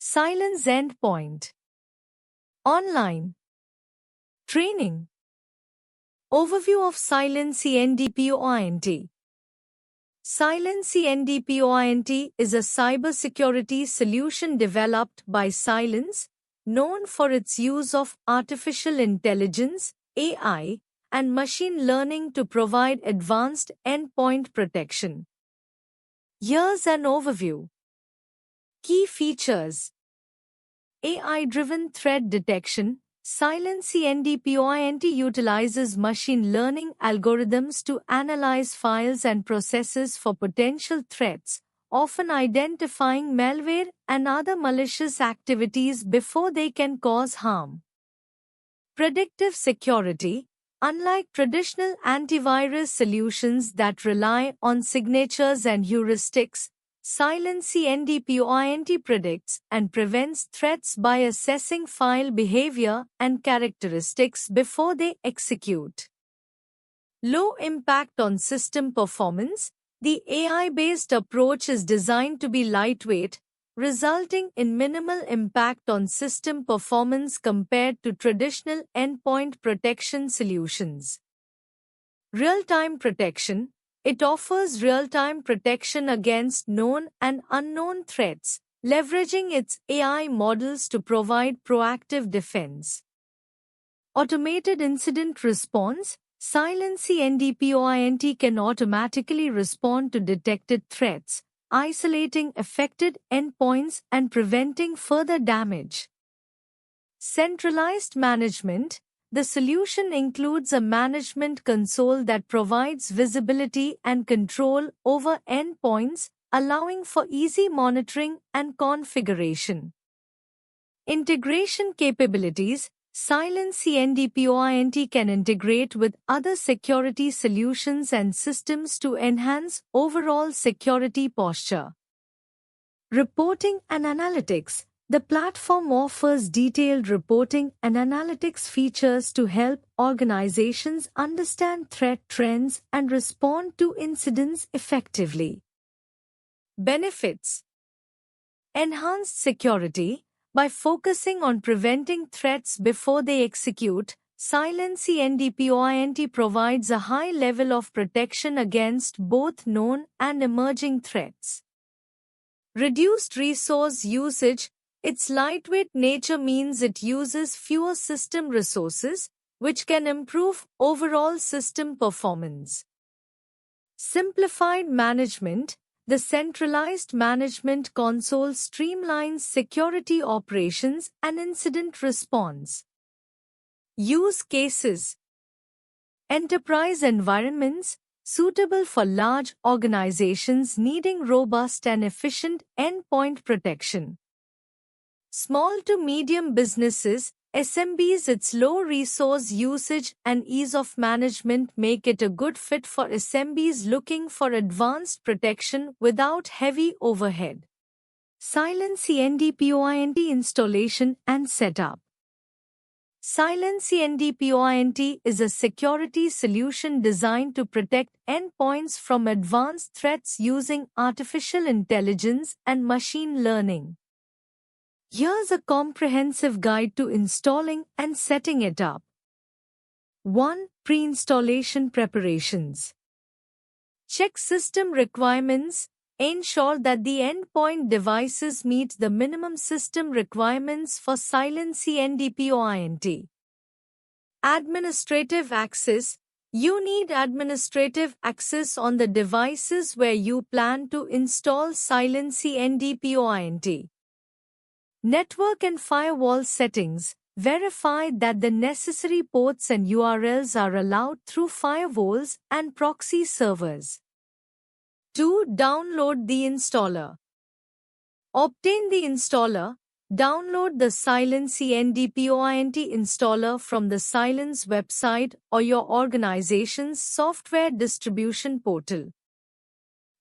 Silence endpoint. Online training. Overview of Silency NDPoINT. Silency NDPoINT is a cybersecurity solution developed by Cylance, known for its use of artificial intelligence (AI) and machine learning to provide advanced endpoint protection. Here's an overview. Key features: AI-driven threat detection. Silency NDPoINT utilizes machine learning algorithms to analyze files and processes for potential threats, often identifying malware and other malicious activities before they can cause harm. Predictive security. Unlike traditional antivirus solutions that rely on signatures and heuristics, Silency NDPoINT predicts and prevents threats by assessing file behavior and characteristics before they execute. Low impact on system performance. The AI-based approach is designed to be lightweight, resulting in minimal impact on system performance compared to traditional endpoint protection solutions. Real-time protection. It offers real-time protection against known and unknown threats, leveraging its AI models to provide proactive defense. Automated incident response. Silency NDPoINT can automatically respond to detected threats, isolating affected endpoints and preventing further damage. Centralized management. The solution includes a management console that provides visibility and control over endpoints, allowing for easy monitoring and configuration. Integration capabilities. Silency NDPoINT can integrate with other security solutions and systems to enhance overall security posture. Reporting and analytics. The platform offers detailed reporting and analytics features to help organizations understand threat trends and respond to incidents effectively. Benefits: enhanced security. By focusing on preventing threats before they execute, Silency NDPoINT provides a high level of protection against both known and emerging threats. Reduced resource usage. Its lightweight nature means it uses fewer system resources, which can improve overall system performance. Simplified management. The centralized management console streamlines security operations and incident response. Use cases: enterprise environments, suitable for large organizations needing robust and efficient endpoint protection. Small to medium businesses, SMBs. Its low resource usage and ease of management make it a good fit for SMBs looking for advanced protection without heavy overhead. Silency NDPoINT installation and setup. Silency NDPoINT is a security solution designed to protect endpoints from advanced threats using artificial intelligence and machine learning. Here's a comprehensive guide to installing and setting it up. 1. Pre-installation preparations. Check system requirements. Ensure that the endpoint devices meet the minimum system requirements for Silency NDPoINT. Administrative access. You need administrative access on the devices where you plan to install Silency NDPoINT. Network and firewall settings. Verify that the necessary ports and URLs are allowed through firewalls and proxy servers. 2. Download the installer. Obtain the installer. Download the Silency NDPoINT installer from the Cylance website or your organization's software distribution portal.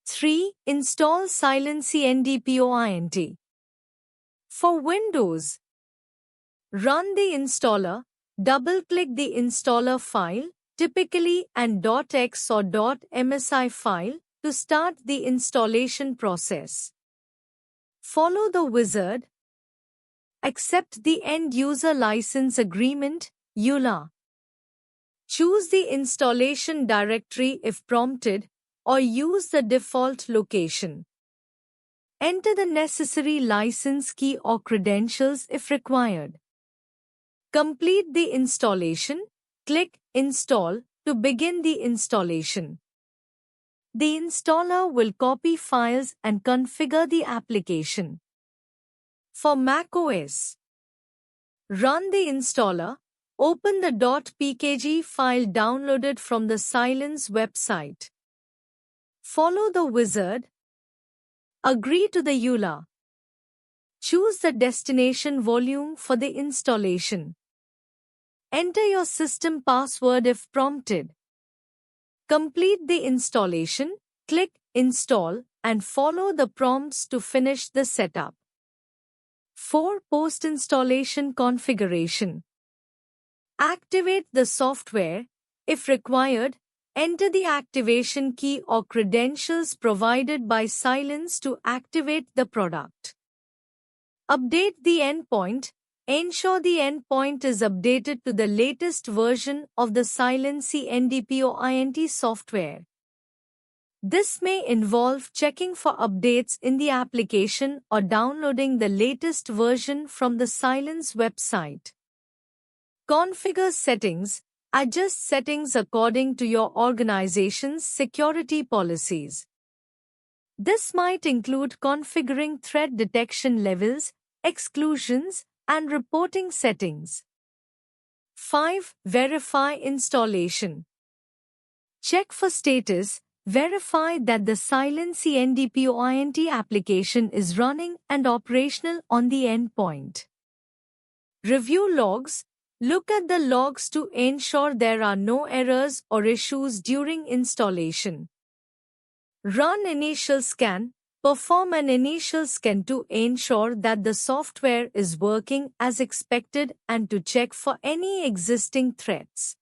3. Install Silency NDPoINT. For Windows, run the installer, double-click the installer file, typically an .x or .msi file, to start the installation process. Follow the wizard. Accept the End User License Agreement, EULA. Choose the installation directory if prompted, or use the default location. Enter the necessary license key or credentials if required. Complete the installation. Click Install to begin the installation. The installer will copy files and configure the application. For macOS, run the installer. Open the .pkg file downloaded from the Cylance website. Follow the wizard. Agree to the EULA. Choose the destination volume for the installation. Enter your system password if prompted. Complete the installation. Click Install and follow the prompts to finish the setup. 4. Post-installation configuration. Activate the software. If required, enter the activation key or credentials provided by Cylance to activate the product. Update the endpoint. Ensure the endpoint is updated to the latest version of the Cylance NDPOINT software. This may involve checking for updates in the application or downloading the latest version from the Cylance website. Configure settings. Adjust settings according to your organization's security policies. This might include configuring threat detection levels, exclusions, and reporting settings. 5. Verify installation. Check for status. Verify that the Cylance NDPOINT application is running and operational on the endpoint. Review logs. Look at the logs to ensure there are no errors or issues during installation. Run initial scan. Perform an initial scan to ensure that the software is working as expected and to check for any existing threats.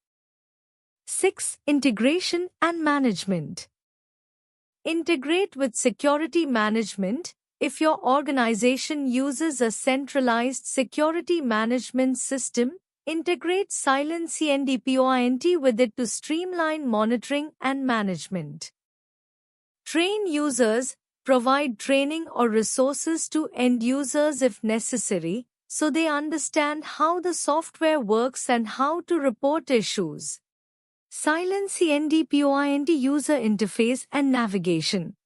6. Integration and management. Integrate with security management. If your organization uses a centralized security management system, integrate Cylance NDPOINT with it to streamline monitoring and management. Train users. Provide training or resources to end users if necessary, so they understand how the software works and how to report issues. Cylance NDPOINT user interface and navigation.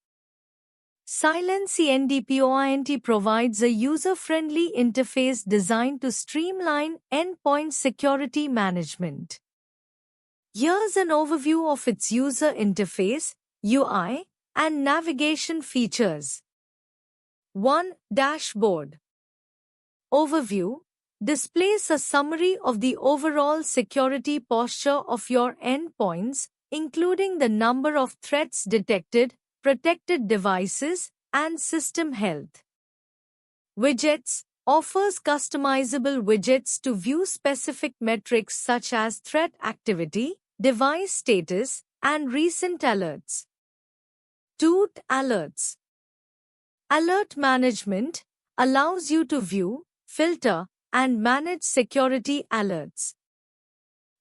Cylance NDPOINT provides a user-friendly interface designed to streamline endpoint security management. Here's an overview of its user interface, UI, and navigation features. 1. Dashboard. Overview. Displays a summary of the overall security posture of your endpoints, including the number of threats detected, protected devices, and system health. Widgets. Offers customizable widgets to view specific metrics such as threat activity, device status, and recent alerts. 2. Alerts. Alert management allows you to view, filter, and manage security alerts.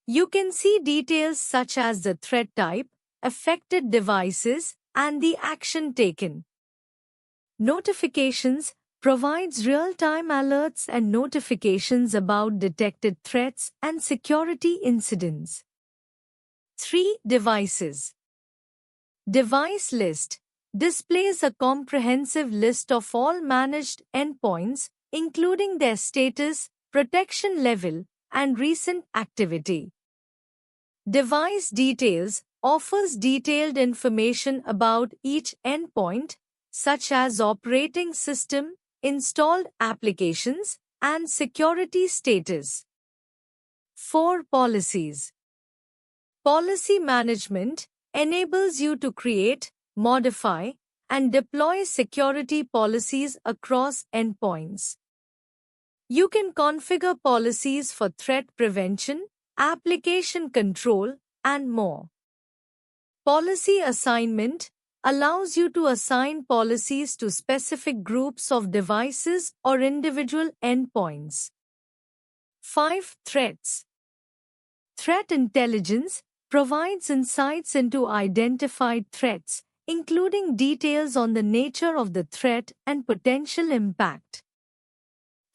You can see details such as the threat type, affected devices, and the action taken. Notifications provides real-time alerts and notifications about detected threats and security incidents. 3. Devices. Device list displays a comprehensive list of all managed endpoints, including their status, protection level, and recent activity. Device details offers detailed information about each endpoint, such as operating system, installed applications, and security status. 4. Policies. Policy management enables you to create, modify, and deploy security policies across endpoints. You can configure policies for threat prevention, application control, and more. Policy assignment allows you to assign policies to specific groups of devices or individual endpoints. 5. Threats. Threat intelligence provides insights into identified threats, including details on the nature of the threat and potential impact.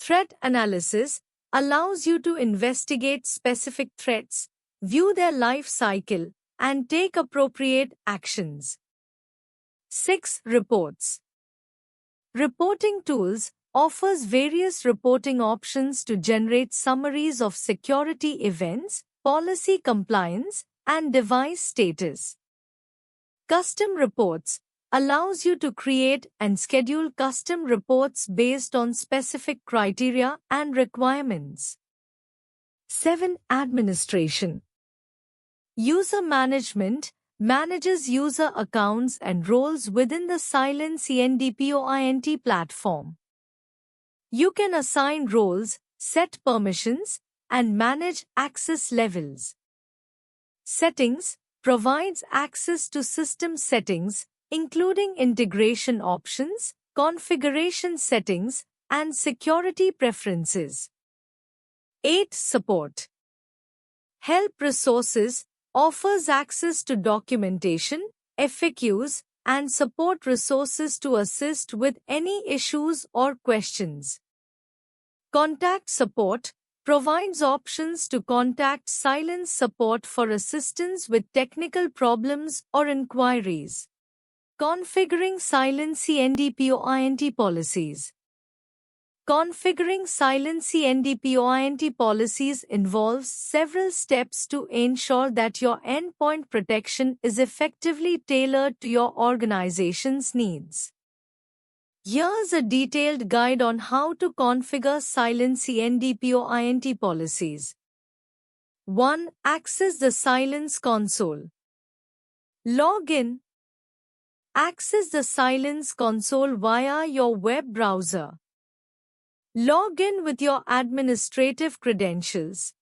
Threat analysis allows you to investigate specific threats, view their life cycle, and take appropriate actions. 6. Reports. Reporting tools offers various reporting options to generate summaries of security events, policy compliance, and device status. Custom reports allows you to create and schedule custom reports based on specific criteria and requirements. 7. Administration. User management manages user accounts and roles within the Cylance ENDPOINT platform. You can assign roles, set permissions, and manage access levels. Settings provides access to system settings, including integration options, configuration settings, and security preferences. 8. Support. Help resources offers access to documentation, FAQs, and support resources to assist with any issues or questions. Contact support provides options to contact Cylance support for assistance with technical problems or inquiries. Configuring Cylance ENDPOINT policies. Configuring Cylance ENDPOINT policies involves several steps to ensure that your endpoint protection is effectively tailored to your organization's needs. Here's a detailed guide on how to configure Cylance ENDPOINT policies. 1. Access the Cylance console. Log in. Access the Cylance console via your web browser. Log in with your administrative credentials.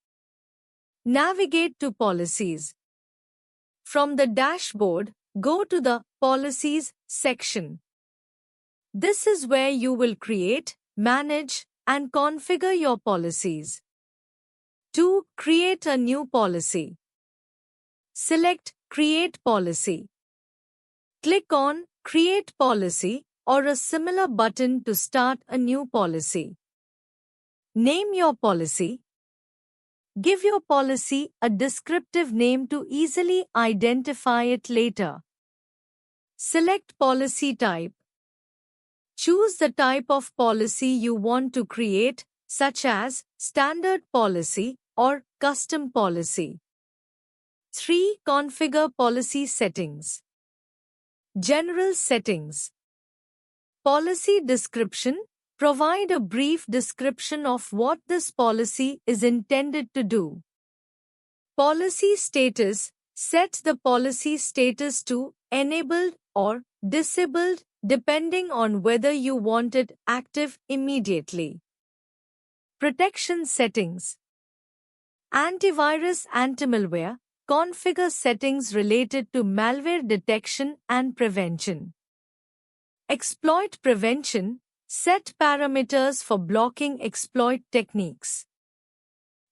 Navigate to Policies. From the dashboard, go to the Policies section. This is where you will create, manage, and configure your policies. 2. Create a new policy. Select Create Policy. Click on Create Policy or a similar button to start a new policy. Name your policy. Give your policy a descriptive name to easily identify it later. Select Policy Type. Choose the type of policy you want to create, such as Standard Policy or Custom Policy. 3. Configure Policy Settings. General Settings. Policy Description. Provide a brief description of what this policy is intended to do. Policy Status. Set the policy status to Enabled or Disabled depending on whether you want it active immediately. Protection Settings. Antivirus Anti-malware. Configure settings related to malware detection and prevention. Exploit Prevention. Set parameters for blocking exploit techniques.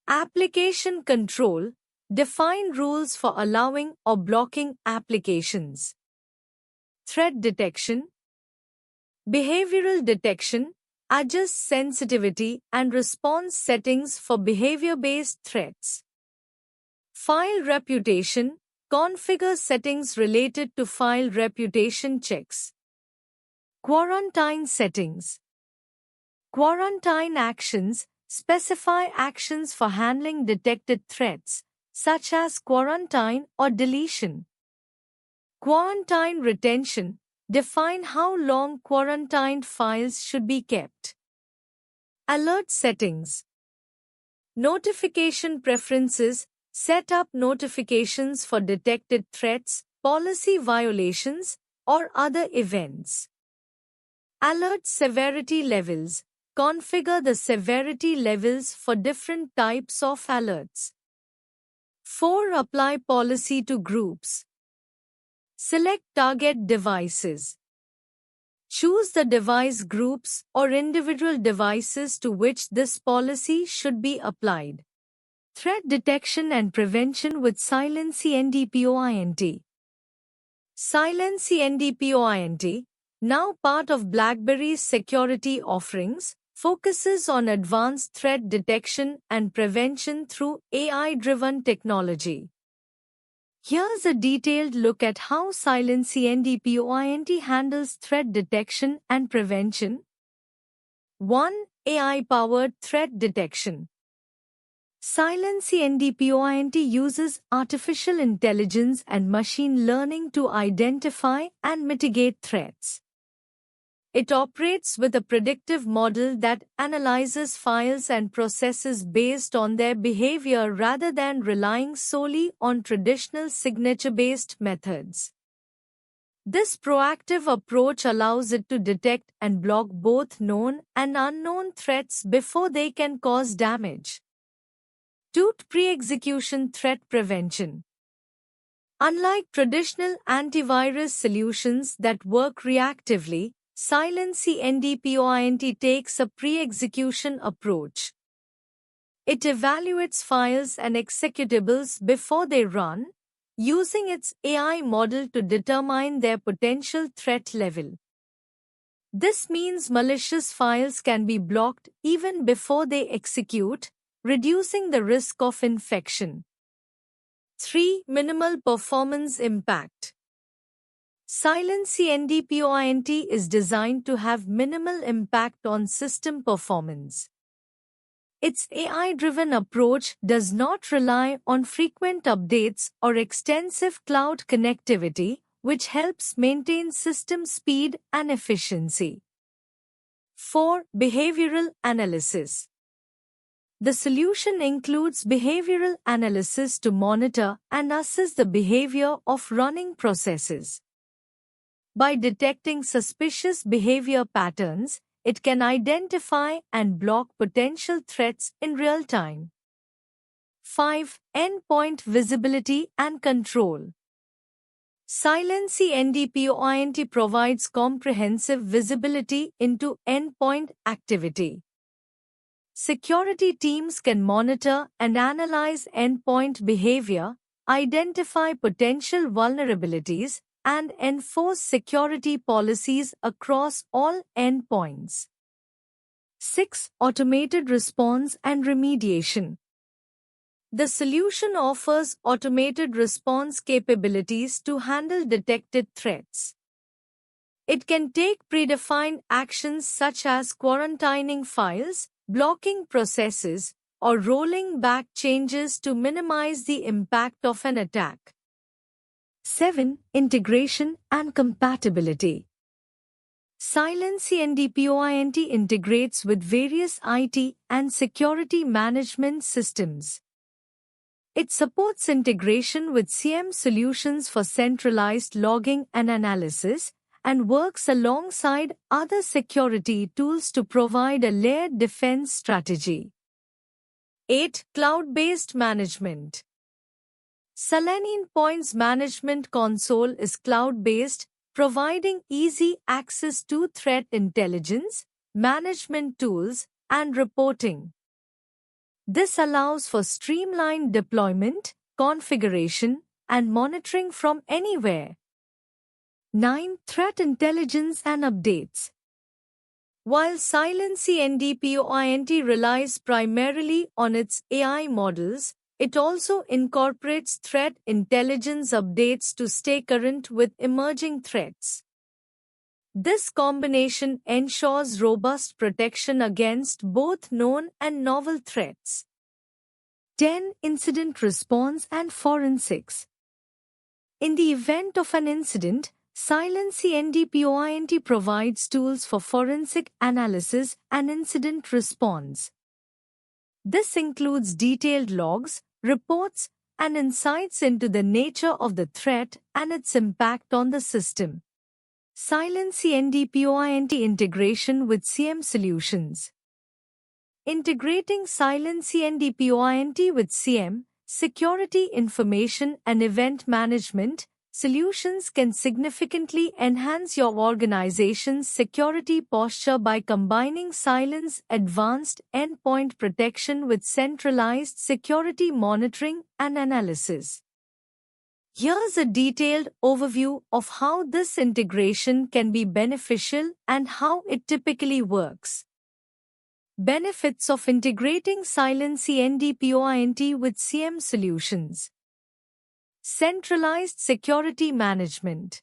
Application Control. Define rules for allowing or blocking applications. Threat Detection. Behavioral Detection. Adjust sensitivity and response settings for behavior-based threats. File Reputation. Configure settings related to file reputation checks. Quarantine Settings. Quarantine Actions. Specify actions for handling detected threats, such as quarantine or deletion. Quarantine Retention. Define how long quarantined files should be kept. Alert Settings. Notification Preferences. Set up notifications for detected threats, policy violations, or other events. Alert Severity Levels. Configure the severity levels for different types of alerts. 4. Apply policy to groups. Select target devices. Choose the device groups or individual devices to which this policy should be applied. Threat detection and prevention with Cylence NDPOINT. Cylence NDPOINT, now part of BlackBerry's security offerings, focuses on advanced threat detection and prevention through AI-driven technology. Here's a detailed look at how Cylence NDPOINT handles threat detection and prevention. 1. AI-powered threat detection. Cylence NDPOINT uses artificial intelligence and machine learning to identify and mitigate threats. It operates with a predictive model that analyzes files and processes based on their behavior rather than relying solely on traditional signature-based methods. This proactive approach allows it to detect and block both known and unknown threats before they can cause damage. 2. Pre-execution threat prevention. Unlike traditional antivirus solutions that work reactively, Cylence NDPOINT takes a pre-execution approach. It evaluates files and executables before they run, using its AI model to determine their potential threat level. This means malicious files can be blocked even before they execute, reducing the risk of infection. 3. Minimal performance impact. Cylence NDPOINT is designed to have minimal impact on system performance. Its AI-driven approach does not rely on frequent updates or extensive cloud connectivity, which helps maintain system speed and efficiency. 4. Behavioral analysis. The solution includes behavioral analysis to monitor and assess the behavior of running processes. By detecting suspicious behavior patterns, it can identify and block potential threats in real time. 5. Endpoint visibility and control. Cylence NDPOINT provides comprehensive visibility into endpoint activity. Security teams can monitor and analyze endpoint behavior, identify potential vulnerabilities, and enforce security policies across all endpoints. 6. Automated response and remediation. The solution offers automated response capabilities to handle detected threats. It can take predefined actions such as quarantining files, blocking processes, or rolling back changes to minimize the impact of an attack. 7. Integration and compatibility. Cylence NDPOINT integrates with various IT and security management systems. It supports integration with SIEM solutions for centralized logging and analysis, and works alongside other security tools to provide a layered defense strategy. 8. Cloud-based management. Selenium Points Management Console is cloud-based, providing easy access to threat intelligence, management tools, and reporting. This allows for streamlined deployment, configuration, and monitoring from anywhere. 9. Threat intelligence and updates. While Cylence NDPOINT relies primarily on its AI models, it also incorporates threat intelligence updates to stay current with emerging threats. This combination ensures robust protection against both known and novel threats. 10. Incident response and forensics. In the event of an incident, Cylence NDPOINT provides tools for forensic analysis and incident response. This includes detailed logs, reports, and insights into the nature of the threat and its impact on the system. Cylence NDPOINT integration with SIEM solutions. Integrating Cylence NDPOINT with SIEM, Security Information and Event Management, solutions can significantly enhance your organization's security posture by combining Cylance advanced endpoint protection with centralized security monitoring and analysis. Here's a detailed overview of how this integration can be beneficial and how it typically works. Benefits of integrating Cylance NDPOINT with CM solutions. Centralized security management.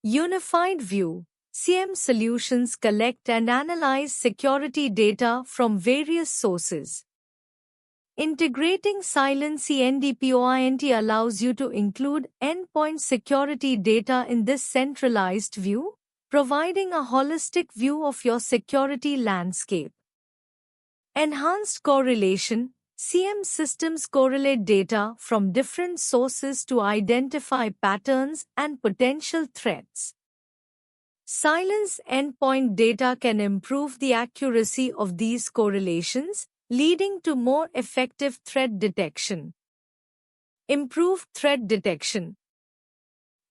Unified view. CM solutions collect and analyze security data from various sources. Integrating Cylance NDPOINT allows you to include endpoint security data in this centralized view, providing a holistic view of your security landscape. Enhanced correlation. CM systems correlate data from different sources to identify patterns and potential threats. Cylance endpoint data can improve the accuracy of these correlations, leading to more effective threat detection. Improved threat detection.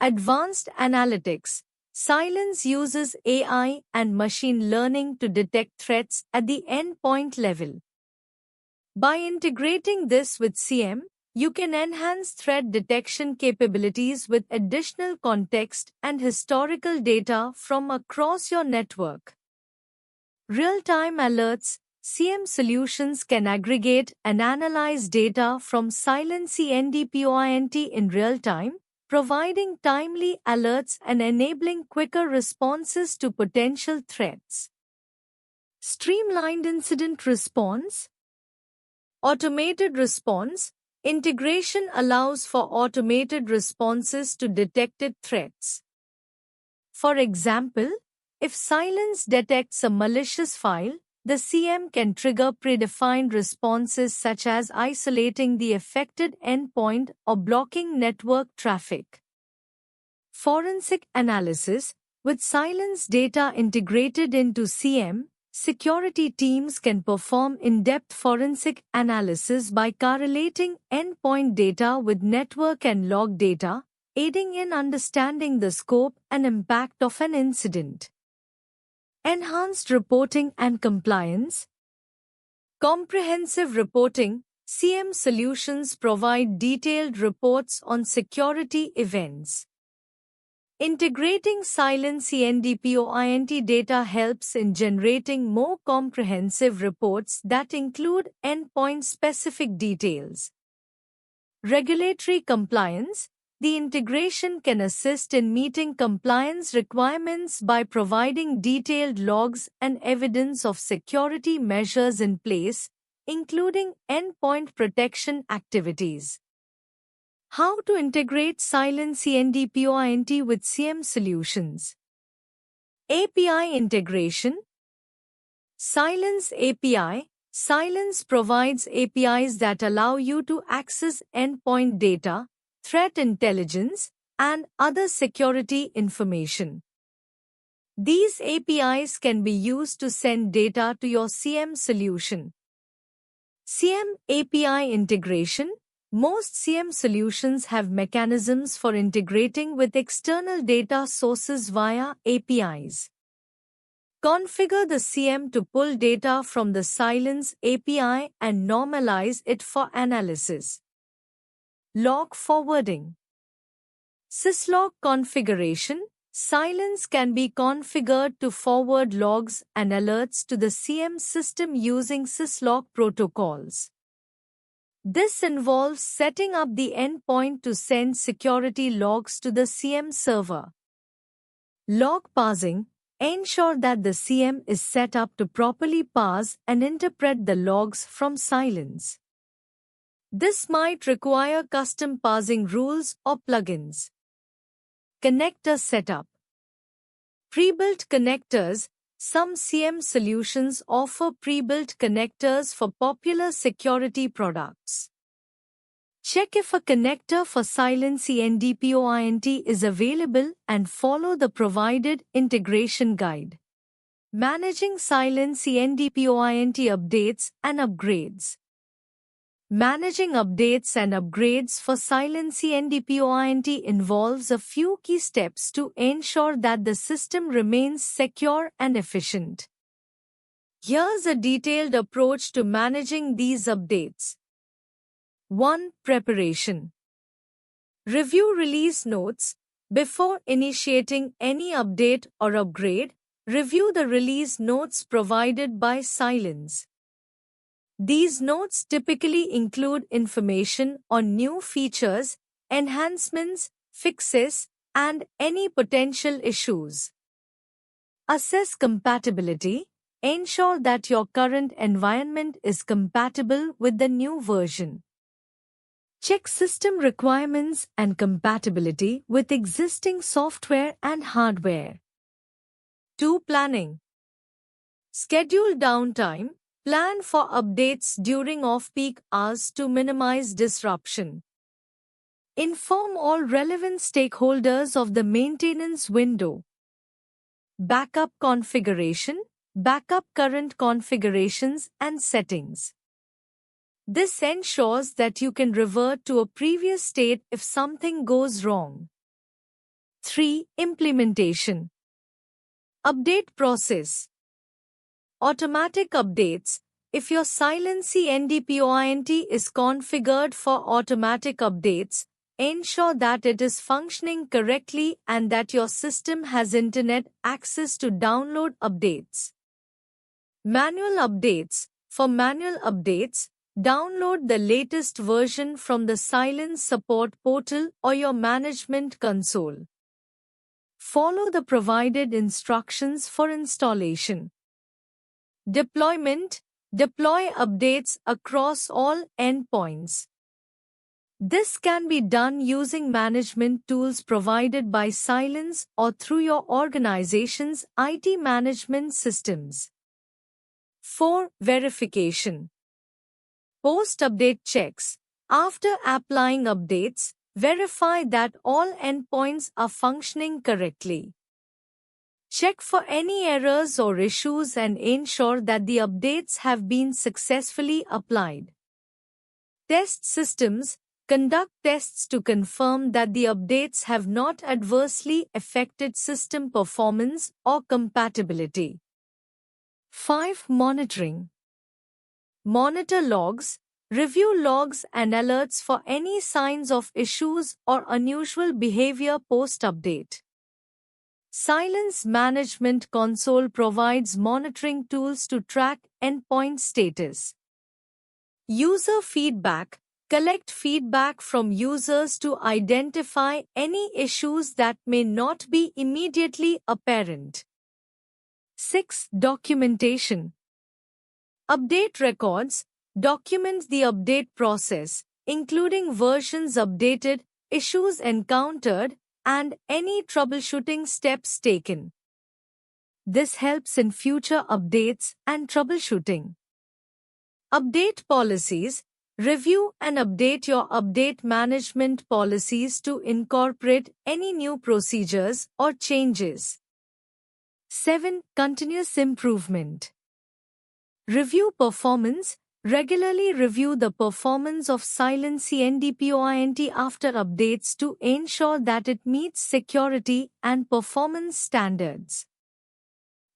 Advanced analytics. Cylance uses AI and machine learning to detect threats at the endpoint level. By integrating this with CM, you can enhance threat detection capabilities with additional context and historical data from across your network. Real-time alerts. CM solutions can aggregate and analyze data from Cylance NDPOINT in real time, providing timely alerts and enabling quicker responses to potential threats. Streamlined incident response. Automated response. Integration allows for automated responses to detected threats. For example, if Cylance detects a malicious file, the CM can trigger predefined responses such as isolating the affected endpoint or blocking network traffic. Forensic analysis. With Cylance data integrated into CM, security teams can perform in-depth forensic analysis by correlating endpoint data with network and log data, aiding in understanding the scope and impact of an incident. Enhanced reporting and compliance. Comprehensive reporting. CM solutions provide detailed reports on security events. Integrating Cylance NDPOINT data helps in generating more comprehensive reports that include endpoint-specific details. Regulatory compliance. The integration can assist in meeting compliance requirements by providing detailed logs and evidence of security measures in place, including endpoint protection activities. How to integrate Cylance NDPOINT with CM solutions. API integration. Cylance API. Cylance provides APIs that allow you to access endpoint data, threat intelligence, and other security information. These APIs can be used to send data to your CM solution. CM API integration. Most CM solutions have mechanisms for integrating with external data sources via APIs. Configure the CM to pull data from the Cylance API and normalize it for analysis. Log forwarding. Syslog configuration. Cylance can be configured to forward logs and alerts to the CM system using syslog protocols. This involves setting up the endpoint to send security logs to the CM server. Log parsing. Ensure that the CM is set up to properly parse and interpret the logs from Cylance. This might require custom parsing rules or plugins. Connector setup. Pre-built connectors. Some CM solutions offer pre-built connectors for popular security products. Check if a connector for Cylance NDPOINT is available and follow the provided integration guide. Managing Cylance NDPOINT updates and upgrades. Managing updates and upgrades for Silency NDPOINT involves a few key steps to ensure that the system remains secure and efficient. Here's a detailed approach to managing these updates. 1. Preparation. Review release notes. Before initiating any update or upgrade, review the release notes provided by Silence. These notes typically include information on new features, enhancements, fixes, and any potential issues. Assess compatibility. Ensure that your current environment is compatible with the new version. Check system requirements and compatibility with existing software and hardware. 2. Planning. Schedule downtime. Plan for updates during off-peak hours to minimize disruption. Inform all relevant stakeholders of the maintenance window. Backup configuration. Backup current configurations and settings. This ensures that you can revert to a previous state if something goes wrong. 3. Implementation. Update process. Automatic updates. If your Silency NDPOINT is configured for automatic updates, ensure that it is functioning correctly and that your system has internet access to download updates. Manual updates. For manual updates, download the latest version from the Silence support portal or your management console. Follow the provided instructions for installation. Deployment. Deploy updates across all endpoints. This can be done using management tools provided by Silence or through your organization's IT management systems. 4. Verification. Post-update checks. After applying updates, verify that all endpoints are functioning correctly. Check for any errors or issues and ensure that the updates have been successfully applied. Test systems. Conduct tests to confirm that the updates have not adversely affected system performance or compatibility. 5. Monitoring. Monitor logs. Review logs and alerts for any signs of issues or unusual behavior post-update. Silence Management Console provides monitoring tools to track endpoint status. User feedback. Collect feedback from users to identify any issues that may not be immediately apparent. 6. Documentation. Update records. Document the update process, including versions updated, issues encountered, and any troubleshooting steps taken. This helps in future updates and troubleshooting. Update policies. Review and update your update management policies to incorporate any new procedures or changes. 7. Continuous improvement. Review performance. Regularly review the performance of Silency NDPOINT after updates to ensure that it meets security and performance standards.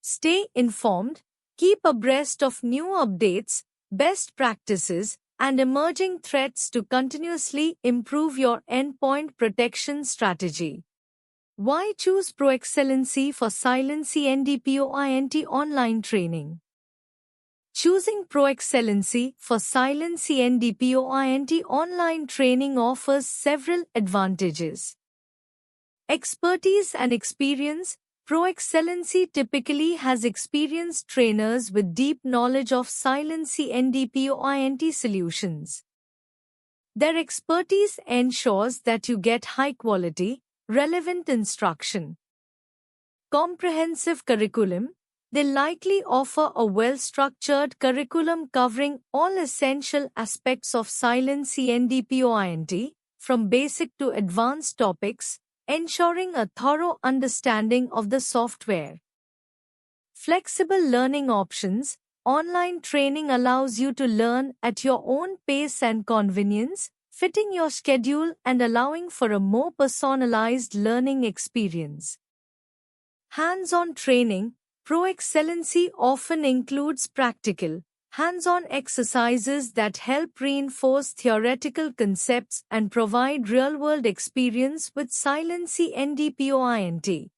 Stay informed. Keep abreast of new updates, best practices, and emerging threats to continuously improve your endpoint protection strategy. Why choose ProExcellency for Silency NDPOINT online training? Choosing ProExcellency for Silency NDPOINT online training offers several advantages. Expertise and experience. ProExcellency typically has experienced trainers with deep knowledge of Silency NDPOINT solutions. Their expertise ensures that you get high-quality, relevant instruction. Comprehensive curriculum. They likely offer a well-structured curriculum covering all essential aspects of Silency NDPOINT, from basic to advanced topics, ensuring a thorough understanding of the software. Flexible learning options. online training allows you to learn at your own pace and convenience, fitting your schedule and allowing for a more personalized learning experience. Hands-on training. Pro Excellency often includes practical, hands-on exercises that help reinforce theoretical concepts and provide real-world experience with Silency NDPOINT.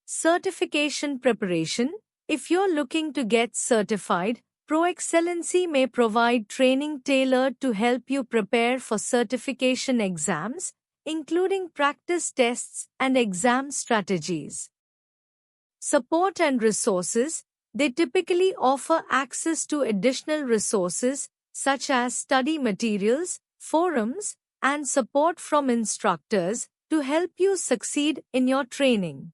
Certification preparation. If you're looking to get certified, Pro Excellency may provide training tailored to help you prepare for certification exams, including practice tests and exam strategies. Support and resources. They typically offer access to additional resources such as study materials, forums, and support from instructors to help you succeed in your training.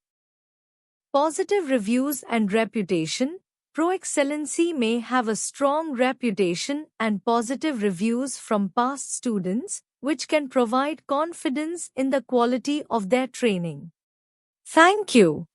Positive reviews and reputation. Pro Excellency may have a strong reputation and positive reviews from past students, which can provide confidence in the quality of their training. Thank you.